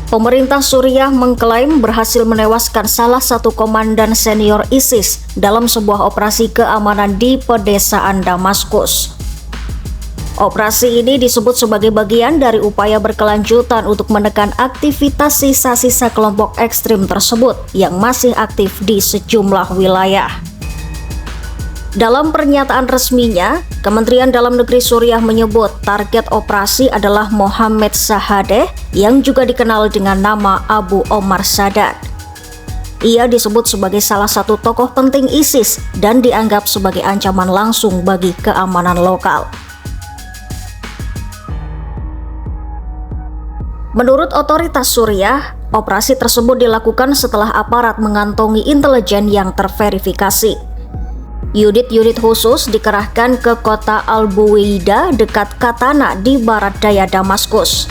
Pemerintah Suriah mengklaim berhasil menewaskan salah satu komandan senior ISIS dalam sebuah operasi keamanan di pedesaan Damaskus. Operasi ini disebut sebagai bagian dari upaya berkelanjutan untuk menekan aktivitas sisa-sisa kelompok ekstrim tersebut yang masih aktif di sejumlah wilayah. Dalam pernyataan resminya, Kementerian Dalam Negeri Suriah menyebut target operasi adalah Mohammed Shahadeh yang juga dikenal dengan nama Abu Omar Sadat. Ia disebut sebagai salah satu tokoh penting ISIS dan dianggap sebagai ancaman langsung bagi keamanan lokal. Menurut otoritas Suriah, operasi tersebut dilakukan setelah aparat mengantongi intelijen yang terverifikasi. Unit-unit khusus dikerahkan ke kota Al-Buwaida dekat Katana di barat daya Damaskus.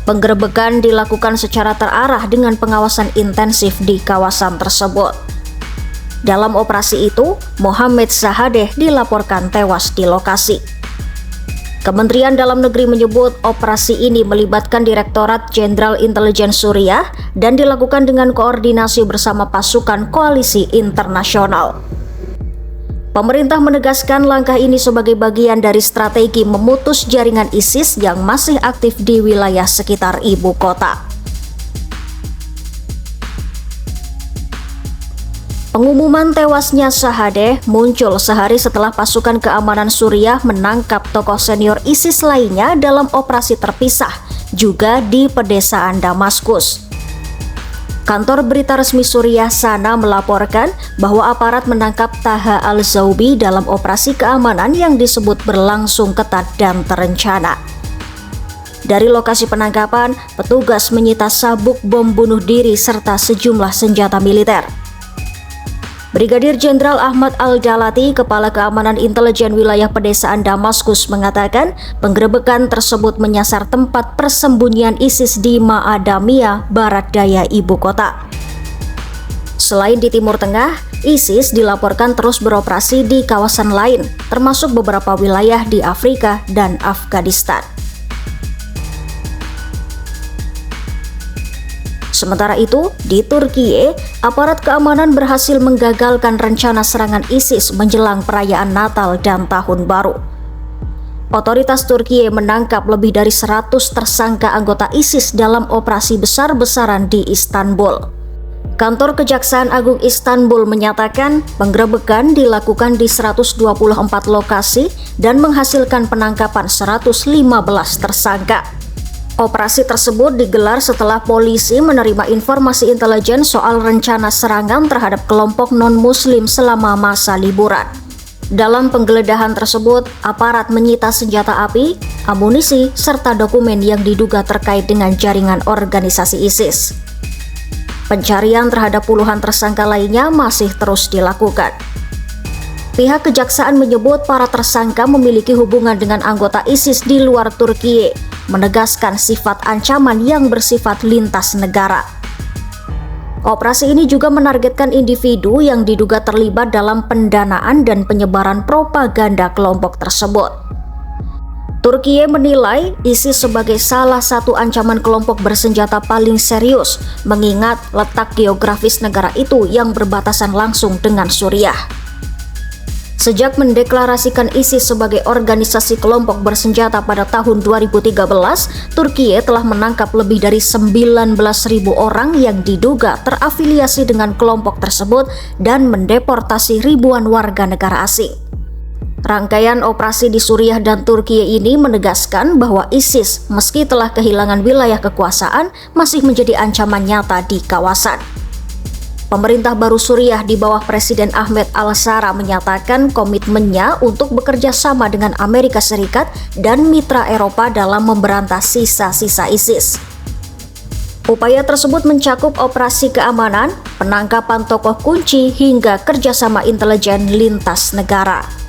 Penggerebekan dilakukan secara terarah dengan pengawasan intensif di kawasan tersebut. Dalam operasi itu, Mohammed Shahadeh dilaporkan tewas di lokasi. Kementerian Dalam Negeri menyebut operasi ini melibatkan Direktorat Jenderal Intelijen Suriah dan dilakukan dengan koordinasi bersama pasukan koalisi internasional. Pemerintah menegaskan langkah ini sebagai bagian dari strategi memutus jaringan ISIS yang masih aktif di wilayah sekitar ibu kota. Pengumuman tewasnya Shahadeh muncul sehari setelah pasukan keamanan Suriah menangkap tokoh senior ISIS lainnya dalam operasi terpisah, juga di pedesaan Damaskus. Kantor berita resmi Suriah Sana melaporkan bahwa aparat menangkap Taha al-Zaubi dalam operasi keamanan yang disebut berlangsung ketat dan terencana. Dari lokasi penangkapan, petugas menyita sabuk bom bunuh diri serta sejumlah senjata militer. Brigadir Jenderal Ahmad Al-Dalati, Kepala Keamanan Intelijen Wilayah Pedesaan Damaskus, mengatakan penggerebekan tersebut menyasar tempat persembunyian ISIS di Ma'adamiyah, barat daya ibu kota. Selain di Timur Tengah, ISIS dilaporkan terus beroperasi di kawasan lain, termasuk beberapa wilayah di Afrika dan Afghanistan. Sementara itu, di Turkiye, aparat keamanan berhasil menggagalkan rencana serangan ISIS menjelang perayaan Natal dan Tahun Baru. Otoritas Turkiye menangkap lebih dari 100 tersangka anggota ISIS dalam operasi besar-besaran di Istanbul. Kantor Kejaksaan Agung Istanbul menyatakan penggerebekan dilakukan di 124 lokasi dan menghasilkan penangkapan 115 tersangka. Operasi tersebut digelar setelah polisi menerima informasi intelijen soal rencana serangan terhadap kelompok non-muslim selama masa liburan. Dalam penggeledahan tersebut, aparat menyita senjata api, amunisi, serta dokumen yang diduga terkait dengan jaringan organisasi ISIS. Pencarian terhadap puluhan tersangka lainnya masih terus dilakukan. Pihak kejaksaan menyebut para tersangka memiliki hubungan dengan anggota ISIS di luar Turkiye, menegaskan sifat ancaman yang bersifat lintas negara. Operasi ini juga menargetkan individu yang diduga terlibat dalam pendanaan dan penyebaran propaganda kelompok tersebut. Turkiye menilai ISIS sebagai salah satu ancaman kelompok bersenjata paling serius, mengingat letak geografis negara itu yang berbatasan langsung dengan Suriah. Sejak mendeklarasikan ISIS sebagai organisasi kelompok bersenjata pada tahun 2013, Turkiye telah menangkap lebih dari 19.000 orang yang diduga terafiliasi dengan kelompok tersebut dan mendeportasi ribuan warga negara asing. Rangkaian operasi di Suriah dan Turkiye ini menegaskan bahwa ISIS, meski telah kehilangan wilayah kekuasaan, masih menjadi ancaman nyata di kawasan. Pemerintah baru Suriah di bawah Presiden Ahmed al-Shara menyatakan komitmennya untuk bekerja sama dengan Amerika Serikat dan mitra Eropa dalam memberantas sisa-sisa ISIS. Upaya tersebut mencakup operasi keamanan, penangkapan tokoh kunci, hingga kerjasama intelijen lintas negara.